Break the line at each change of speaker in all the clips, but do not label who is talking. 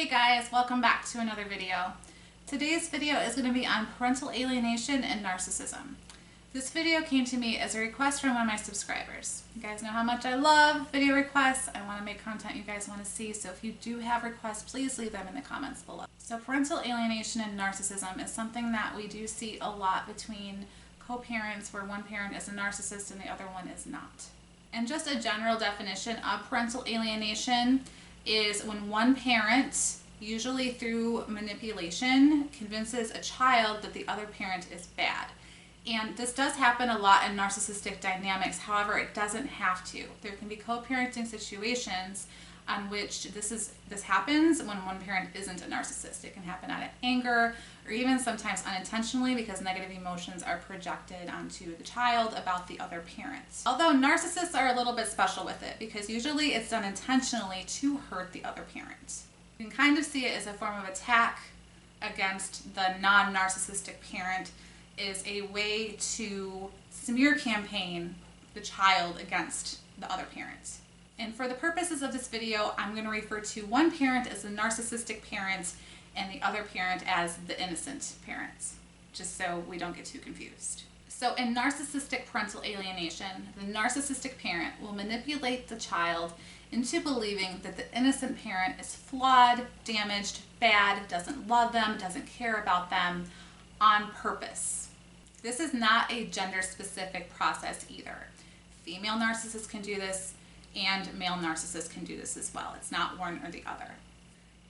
Hey guys, welcome back to another video. Today's video is going to be on parental alienation and narcissism. This video came to me as a request from one of my subscribers. You guys know how much I love video requests. I want to make content you guys want to see, so if you do have requests, please leave them in the comments below. So parental alienation and narcissism is something that we do see a lot between co-parents where one parent is a narcissist and the other one is not. And just a general definition of parental alienation is when one parent, usually through manipulation, convinces a child that the other parent is bad. And this does happen a lot in narcissistic dynamics, however, it doesn't have to. There can be co-parenting situations on which this happens when one parent isn't a narcissist. It can happen out of anger or even sometimes unintentionally because negative emotions are projected onto the child about the other parent. Although narcissists are a little bit special with it because usually it's done intentionally to hurt the other parent. You can kind of see it as a form of attack against the non-narcissistic parent, is a way to smear campaign the child against the other parent. And for the purposes of this video, I'm going to refer to one parent as the narcissistic parent and the other parent as the innocent parent, just so we don't get too confused. So in narcissistic parental alienation, the narcissistic parent will manipulate the child into believing that the innocent parent is flawed, damaged, bad, doesn't love them, doesn't care about them on purpose. This is not a gender-specific process either. Female narcissists can do this, and male narcissists can do this as well. It's not one or the other.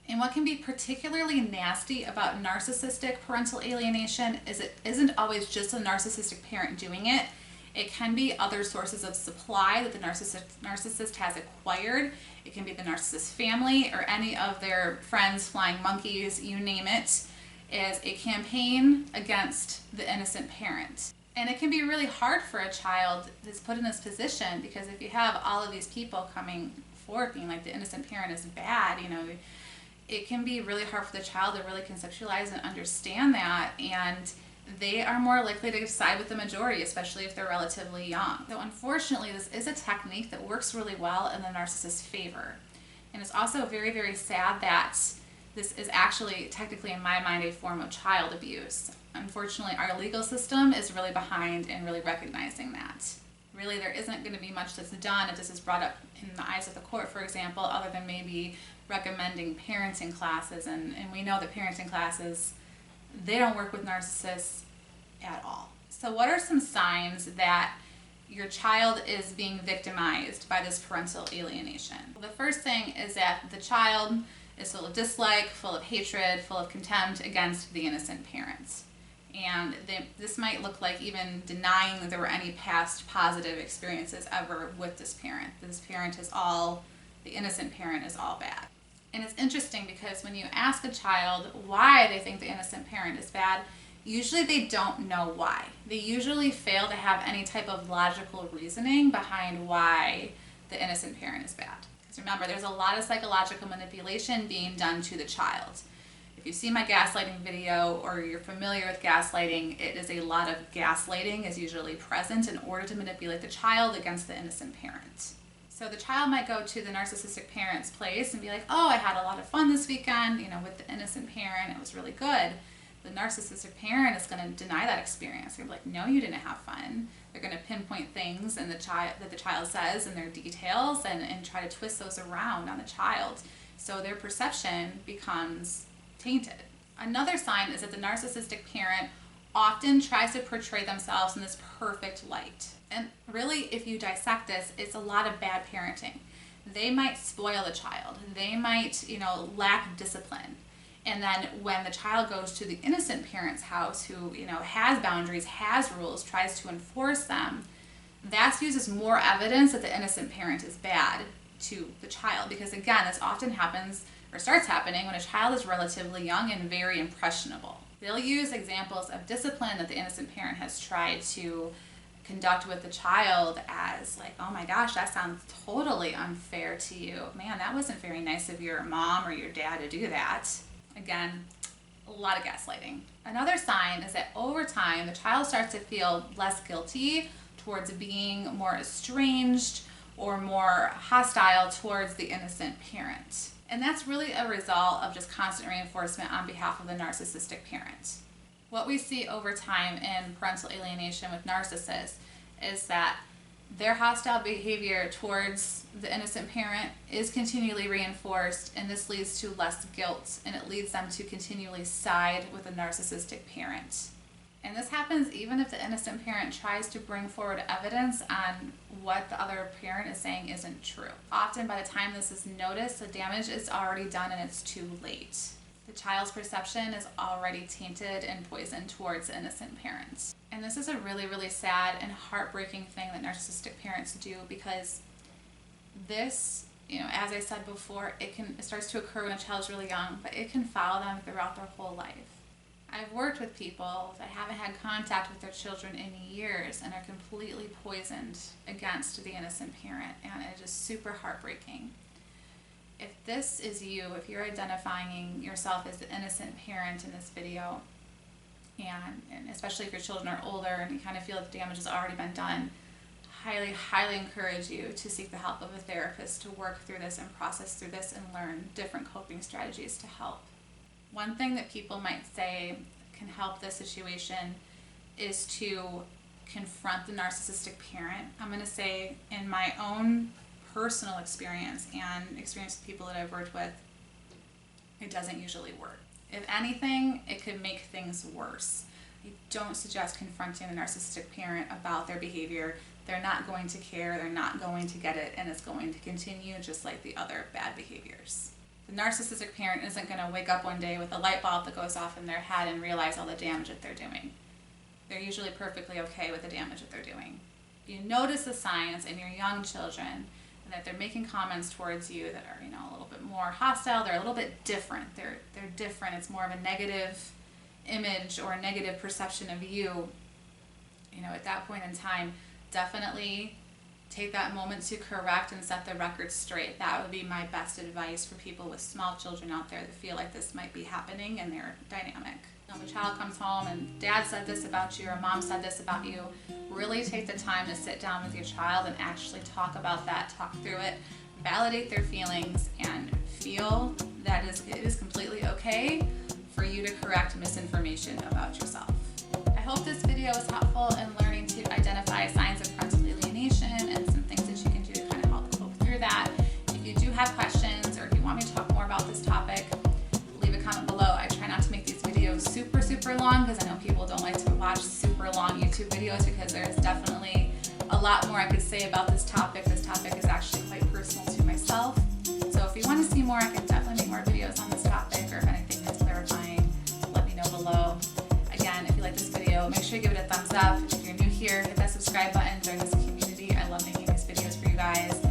And what can be particularly nasty about narcissistic parental alienation is it isn't always just a narcissistic parent doing it. It can be other sources of supply that the narcissist has acquired. It can be the narcissist family or any of their friends, flying monkeys, you name it, is a campaign against the innocent parent. And it can be really hard for a child that's put in this position because if you have all of these people coming forward being like the innocent parent is bad, it can be really hard for the child to really conceptualize and understand that, and they are more likely to side with the majority, especially if they're relatively young. So unfortunately, this is a technique that works really well in the narcissist's favor. And it's also very, very sad that this is actually technically, in my mind, a form of child abuse. Unfortunately, our legal system is really behind in really recognizing that. Really, there isn't going to be much that's done if this is brought up in the eyes of the court, for example, other than maybe recommending parenting classes. And we know that parenting classes, they don't work with narcissists at all. So what are some signs that your child is being victimized by this parental alienation? Well, the first thing is that the child is full of dislike, full of hatred, full of contempt against the innocent parents. And this might look like even denying that there were any past positive experiences ever with this parent. This parent is all, the innocent parent is all bad. And it's interesting because when you ask a child why they think the innocent parent is bad, usually they don't know why. They usually fail to have any type of logical reasoning behind why the innocent parent is bad. Because remember, there's a lot of psychological manipulation being done to the child. If you see my gaslighting video or you're familiar with gaslighting, it is a lot of gaslighting is usually present in order to manipulate the child against the innocent parent. So the child might go to the narcissistic parent's place and be like, oh, I had a lot of fun this weekend, with the innocent parent, it was really good. The narcissistic parent is going to deny that experience. They're like, no, you didn't have fun. They're going to pinpoint things in that the child says in their details and try to twist those around on the child. So their perception becomes tainted. Another sign is that the narcissistic parent often tries to portray themselves in this perfect light. And really, if you dissect this, it's a lot of bad parenting. They might spoil the child. They might, lack discipline. And then when the child goes to the innocent parent's house who, has boundaries, has rules, tries to enforce them, that uses more evidence that the innocent parent is bad to the child. Because again, this often happens or starts happening when a child is relatively young and very impressionable. They'll use examples of discipline that the innocent parent has tried to conduct with the child as like, oh my gosh, that sounds totally unfair to you. Man, that wasn't very nice of your mom or your dad to do that. Again, a lot of gaslighting. Another sign is that over time, the child starts to feel less guilty towards being more estranged or more hostile towards the innocent parent. And that's really a result of just constant reinforcement on behalf of the narcissistic parent. What we see over time in parental alienation with narcissists is that their hostile behavior towards the innocent parent is continually reinforced, and this leads to less guilt, and it leads them to continually side with the narcissistic parent. And this happens even if the innocent parent tries to bring forward evidence on what the other parent is saying isn't true. Often by the time this is noticed, the damage is already done and it's too late. The child's perception is already tainted and poisoned towards the innocent parents. And this is a really, really sad and heartbreaking thing that narcissistic parents do, because this, as I said before, it starts to occur when a child's really young, but it can follow them throughout their whole life. I've worked with people that haven't had contact with their children in years and are completely poisoned against the innocent parent, and it's just super heartbreaking. If this is you, if you're identifying yourself as the innocent parent in this video, and especially if your children are older and you kind of feel that the damage has already been done, highly, highly encourage you to seek the help of a therapist to work through this and process through this and learn different coping strategies to help. One thing that people might say can help this situation is to confront the narcissistic parent. I'm going to say, in my own personal experience and experience with people that I've worked with, it doesn't usually work. If anything, it could make things worse. I don't suggest confronting the narcissistic parent about their behavior. They're not going to care, they're not going to get it, and it's going to continue just like the other bad behaviors. The narcissistic parent isn't going to wake up one day with a light bulb that goes off in their head and realize all the damage that they're doing. They're usually perfectly okay with the damage that they're doing. If you notice the signs in your young children, and that they're making comments towards you that are, a little bit more hostile, they're a little bit different. They're different. It's more of a negative image or a negative perception of you. At that point in time, definitely take that moment to correct and set the record straight. That would be my best advice for people with small children out there that feel like this might be happening in their dynamic. If a child comes home and dad said this about you or mom said this about you, really take the time to sit down with your child and actually talk about that, talk through it, validate their feelings, and feel that it is completely okay for you to correct misinformation about yourself. I hope this video was helpful in learning to identify signs of parental alienation and some things that you can do to kind of help cope through that. If you do have questions, or if you want me to talk more about this topic, leave a comment below. I try not to make these videos super, super long, because I know people don't like to watch super long YouTube videos, because there's definitely a lot more I could say about this topic. This topic is actually quite personal to myself. So if you want to see more, I can definitely make more videos on this topic, or if anything is clarifying, let me know below. Again, if you like this video, make sure you give it a thumbs up. If you're new here, hit that subscribe button, join this community. I love making these videos for you guys.